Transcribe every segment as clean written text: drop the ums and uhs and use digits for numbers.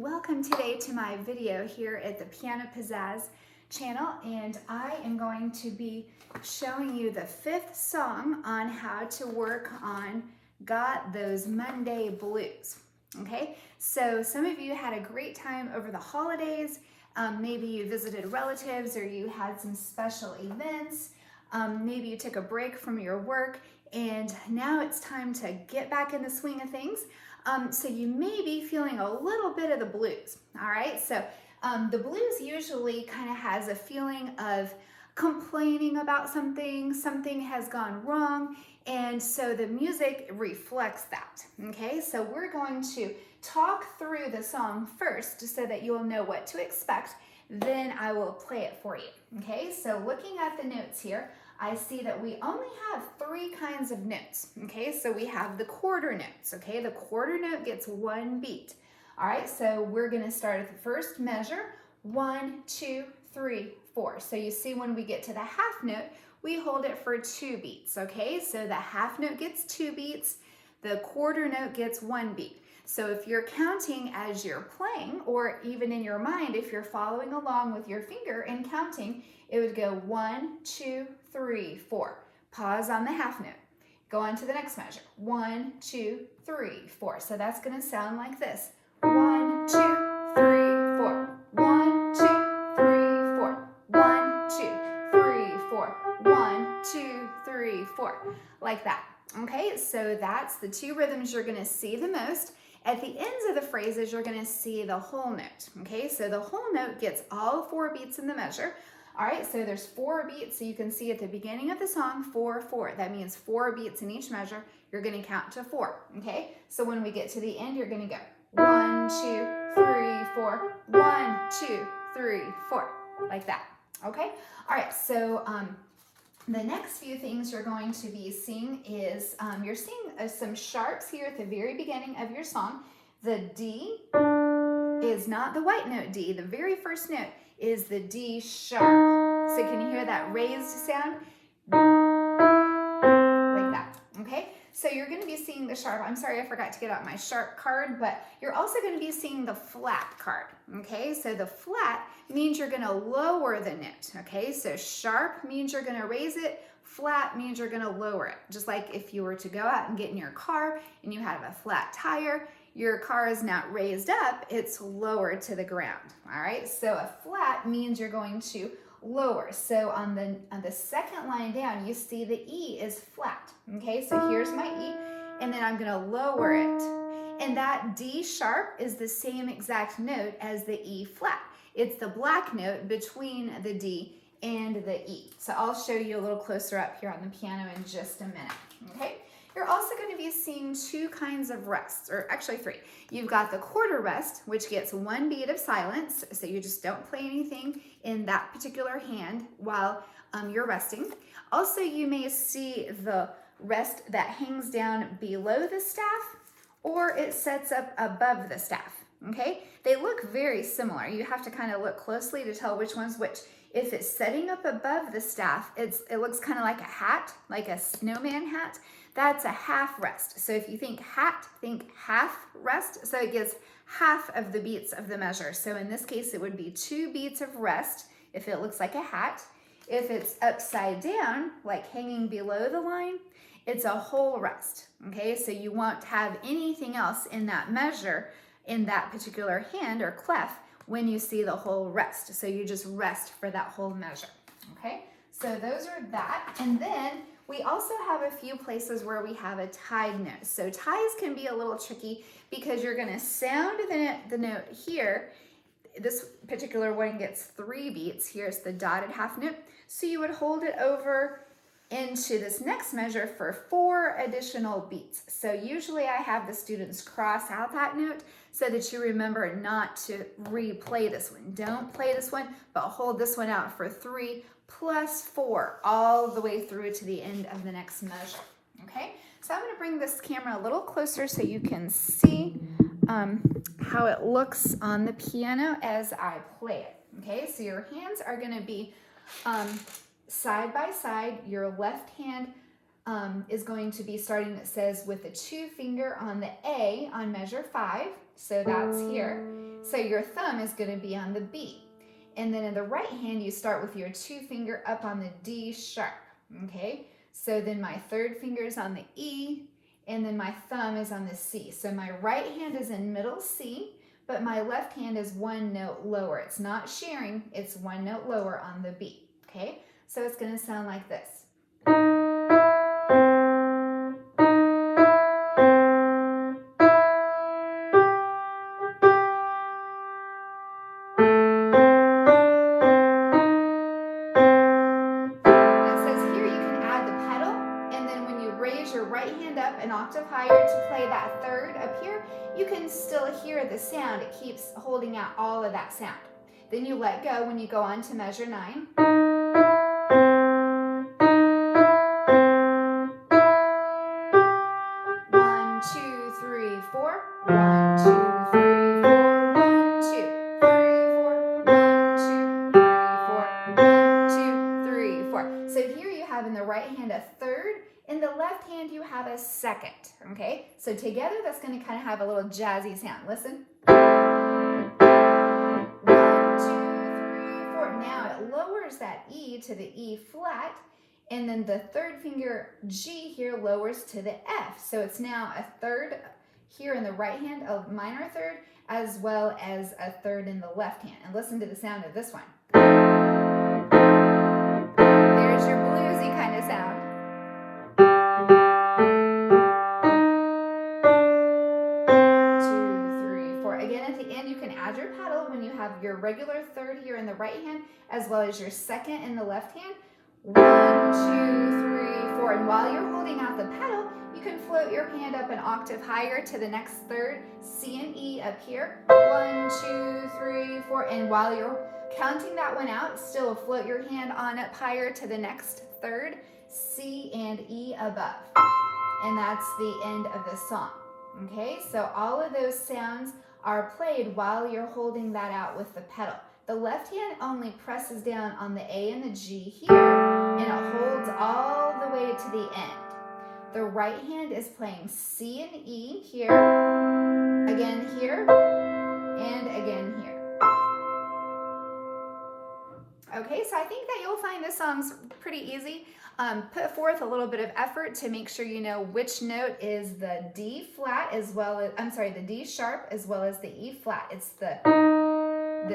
Welcome today to my video here at the Piano Pizzazz channel, and I am going to be showing you the 5th song on how to work on Got Those Monday Blues. Okay, so some of you had a great time over the holidays. Maybe you visited relatives or you had some special events. Maybe you took a break from your work and now it's time to get back in the swing of things. So you may be feeling a little bit of the blues, all right? So the blues usually kind of has a feeling of complaining about something has gone wrong, and so the music reflects that, okay? So we're going to talk through the song first so that you'll know what to expect, then I will play it for you, okay? So looking at the notes here, I see that we only have 3 kinds of notes, okay? So we have the quarter notes, okay? The quarter note gets 1 beat. All right, so we're gonna start at the first measure, 1, 2, 3, 4. So you see when we get to the half note, we hold it for 2 beats, okay? So the half note gets 2 beats, the quarter note gets 1 beat. So if you're counting as you're playing, or even in your mind, if you're following along with your finger and counting, it would go 1, 2, 3, 4. Pause on the half note. Go on to the next measure. 1, 2, 3, 4. So that's going to sound like this. 1, 2, 3, 4. 1, 2, 3, 4. 1, 2, 3, 4. 1, 2, 3, 4. Like that. Okay, so that's the 2 rhythms you're going to see the most. At the ends of the phrases, you're going to see the whole note. Okay, so the whole note gets all 4 beats in the measure. All right, so there's 4 beats, so you can see at the beginning of the song, 4, 4. That means 4 beats in each measure. You're going to count to 4, okay? So when we get to the end, you're going to go 1, 2, 3, 4, 1, 2, 3, 4, like that, okay? All right, so the next few things you're going to be seeing is, you're seeing some sharps here at the very beginning of your song. The D is not the white note D. The very first note is the D sharp. So can you hear that raised sound? Like that, okay? So you're going to be seeing the sharp. I'm sorry I forgot to get out my sharp card, but you're also going to be seeing the flat card, okay? So the flat means you're going to lower the note, okay? So sharp means you're going to raise it. Flat means you're going to lower it. Just like if you were to go out and get in your car and you have a flat tire, your car is not raised up, it's lowered to the ground, all right? So a flat means you're going to lower. So on the second line down, you see the E is flat, okay? So here's my E, and then I'm gonna lower it. And that D sharp is the same exact note as the E flat. It's the black note between the D and the E. So I'll show you a little closer up here on the piano in just a minute, okay? You're also going to be seeing 2 kinds of rests, or actually 3. You've got the quarter rest, which gets 1 beat of silence, so you just don't play anything in that particular hand while you're resting. Also, you may see the rest that hangs down below the staff, or it sets up above the staff, okay? They look very similar. You have to kind of look closely to tell which one's which. If it's setting up above the staff, it looks kind of like a hat, like a snowman hat. That's a half rest. So if you think hat, think half rest. So it gives half of the beats of the measure. So in this case, it would be 2 beats of rest if it looks like a hat. If it's upside down, like hanging below the line, it's a whole rest, okay? So you won't have anything else in that measure in that particular hand or clef when you see the whole rest. So you just rest for that whole measure, okay? So those are that. And then we also have a few places where we have a tied note. So ties can be a little tricky because you're gonna sound the note here. This particular one gets 3 beats. Here's the dotted half note. So you would hold it over into this next measure for 4 additional beats. So usually I have the students cross out that note so that you remember not to replay this one. Don't play this one, but hold this one out for 3 plus 4 all the way through to the end of the next measure, okay? So I'm gonna bring this camera a little closer so you can see how it looks on the piano as I play it, okay? So your hands are gonna be side by side. Your left hand is going to be starting, it says, with the 2 finger on the A on measure 5. So that's here. So your thumb is going to be on the B. And then in the right hand, you start with your 2 finger up on the D sharp, okay? So then my 3rd finger is on the E, and then my thumb is on the C. So my right hand is in middle C, but my left hand is 1 note lower. It's not sharing, it's 1 note lower on the B, okay? So it's going to sound like this. Your right hand up an octave higher to play that 3rd up here, you can still hear the sound. It keeps holding out all of that sound. Then you let go when you go on to measure 9. One, two, three, four. 1, 2, 3, 4. 1, 2, 3, 4. 1, 2, 3, 4. 1, 2, 3, 4. So here you have in the right hand a 3rd. In the left hand, you have a 2nd, okay? So together, that's going to kind of have a little jazzy sound. Listen. 1, 2, 3, 4. Now it lowers that E to the E flat, and then the 3rd finger G here lowers to the F. So it's now a 3rd here in the right hand, a minor 3rd, as well as a 3rd in the left hand. And listen to the sound of this one. There's your bluesy kind of sound. Your pedal when you have your regular 3rd here in the right hand, as well as your 2nd in the left hand. 1, 2, 3, 4. And while you're holding out the pedal, you can float your hand up an octave higher to the next 3rd, C and E up here. 1, 2, 3, 4. And while you're counting that one out, still float your hand on up higher to the next 3rd, C and E above. And that's the end of the song. Okay, so all of those sounds are played while you're holding that out with the pedal. The left hand only presses down on the A and the G here, and it holds all the way to the end. The right hand is playing C and E here, again here, and again here. Okay, so I think that you'll find this song's pretty easy. Put forth a little bit of effort to make sure you know which note is the D flat as well as, the D sharp as well as the E flat. It's the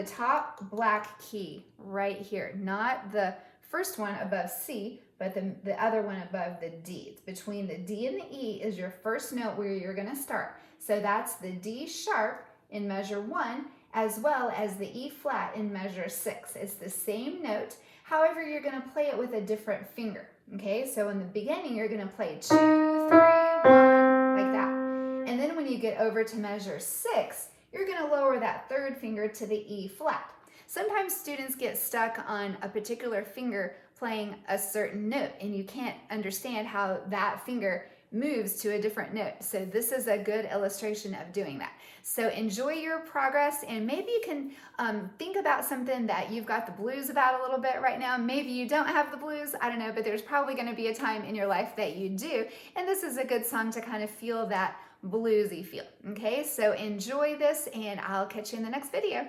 top black key right here, not the first one above C, but the other one above the D. It's between the D and the E is your first note where you're gonna start. So that's the D sharp in measure 1, as well as the E flat in measure 6. It's the same note, however, you're going to play it with a different finger. Okay, so in the beginning, you're going to play 2, 3, 1, like that. And then when you get over to measure 6, you're going to lower that 3rd finger to the E flat. Sometimes students get stuck on a particular finger playing a certain note, and you can't understand how that finger moves to a different note. So this is a good illustration of doing that. So enjoy your progress, and maybe you can think about something that you've got the blues about a little bit right now. Maybe you don't have the blues, I don't know, but there's probably going to be a time in your life that you do, and this is a good song to kind of feel that bluesy feel. Okay, so enjoy this, and I'll catch you in the next video.